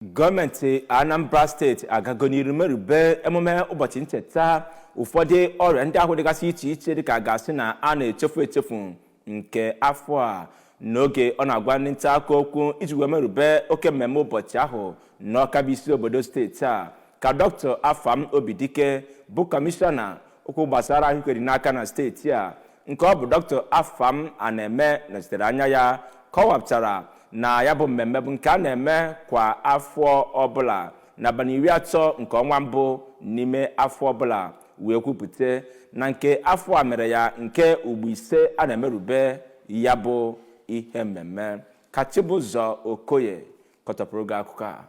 Goomenti Anambra Steeti agagoniru merube emume ụbọchị ncheta ụfọdụ ọrịa ndị ahụ dịgasị iche iche dịka gasị na a na-echefu nke afọ a n'oge ọ na-agwa ndị nta akụkọ okwu iji wee merube oke mmemme ụbọchị ahụ n'ọkabisi obodo steeti a ka Dr. Afam Obidike bụ kọmishọna okwu gbasara ahụike dị n'aka na steeti a nke ọ bụ Dr. Afam Aneme nọchitere anya ya kọwapụtara na ya bụ mmemme bụ nke a na-eme kwa afọ ọbụla n'abalị 30 nke ọnwa mbụ n'ime afọ ọbụla wee kwupụta na nke afọ a mere ya nke ugbo ise a na-emerube ya bụ ihe mmemme ka Chibụzọ Okoye kọtọpụrụ gị akụkọ a.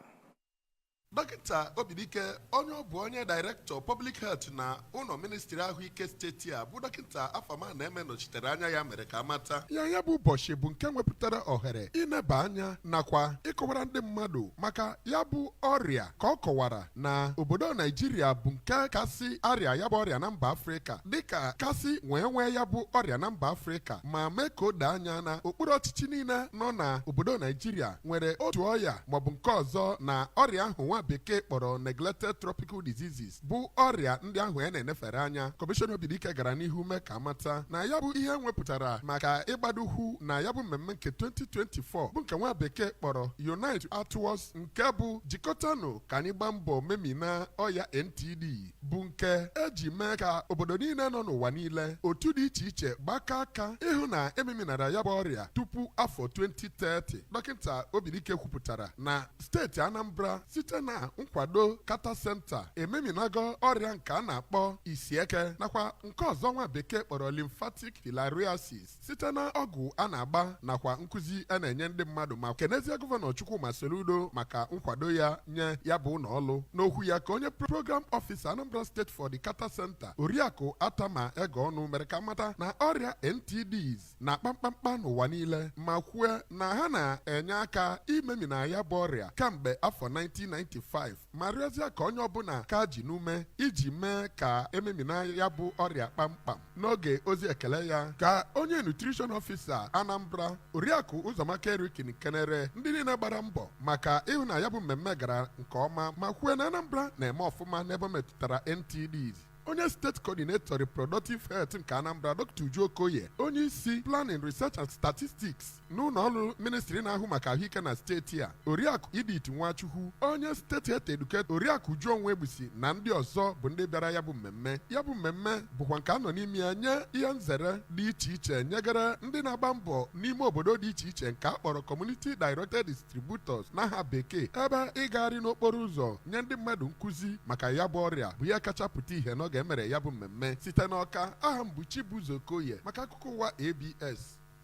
Dọkịta Obidike onye ọ bụ onye Director Public Health na ụlọ ministri ahụike steeti a bụ Dọkịta Afam Aneme nọchitere anya ya mere ka amata ya bụ ụbọchị bụ nke nwepụtara ohere ineba anya nakwa ịkọwara ndị mmadụ maka ya bụ ọrịa ka ọ kọwara na obodo Naijiria bụ nke kasị arịa ya bụ ọrịa na mba Afrịka dịka kasị nwee ya bụ ọrịa na mba Afrịka ma mee ka o doo anya na okpuru ọchịchị niile nọ na obodo Naijiria nwere otu ọrịa maọbụ nke ọzọ na ọrịa ahụ bekee kpọrọ neglected tropical diseases bụ ọrịa ndị ahụ na-enefere anya. Kọmishọna Obidike gara n'ihu mee ka amata na ya bụ ihe nwepụtara maka ịgbadohu na ya bụ mmemme nke 2024 bụ nke nwa bekee kpọrọ Unite Towards nke bụ jikọtanụ ka anyị gbaa mbọ memina ọya NTD bụ nke eji mee ka obodo niile nọ n'ụwa niile otu dị iche iche gbaka aka ịhụ na ememinara ya bụ ọrịa tupu afọ 2030. Dọkịta Obidike kwupụtara na steeti Anambra site na nkwado Kata Center ememinago ọrịa nke a na-akpọ isieke nakwa nke ọzọ nwa bekee kpọrọ lymphatic filariasis site na ọgwụ a na-agba nakwa nkụzi a na-enye ndị mmadụ ma kenezie gọvanọ Chukwuma Soludo maka nkwado ya nye ya bụ ụlọọrụ. N'okwu ya ka onye program officer Anambra State for the Kata Center Oriakụ Atama Ego ọnụ mere ka mata na ọrịa NTDs na-akpa mkpamkpa n'ụwa niile ma kwue na ha na-enye aka imemina ya bụ ọrịa kamgbe afọ 1995 ma rịọzie ka onye ọbụla ka ji n'ume iji mee ka ememina ya bụ ọrịa kpamkpam. N'oge ozi ekele ya ka onye nutrition officer Anambra Oriakụ Ụzọmaka Erikin kenere ndị niile gbara mbọ maka ịhụ na ya bụ mmemme gara nke ọma ma kwue na Anambra na-eme ọfụma n'ebe metụtara NTDs. Onye steeti coordinator reproductive health nke Anambra Dr. Uju Okoye, onye isi planning research and statistics n'ụlọ ọrụ ministri na-ahụ maka ahụike na steeti a Oriakụ Idit Nwachukwu, onye steeti health educator Oriakụ Uju Onwegbusi na ndị ọzọ bụ ndị bịara ya bụ mmemme. Ya bụ mmemme bụkwa nke a nọ n'ime ya nye ihe nzere dị iche iche nyegara ndị na-agba mbọ n'ime obodo dị iche iche nke a kpọrọ community directed distributors n'aha bekee, ebe ịgagharị n'okporo ụzọ nye ndị mmadụ nkụzi maka ya bụ ọrịa bụ ihe kacha pụta ihe n'oge emere ya bụ mmemme. Site n'Ọka, aha m bụ Chibụzọ Okoye maka akụkọ ụwa ABS.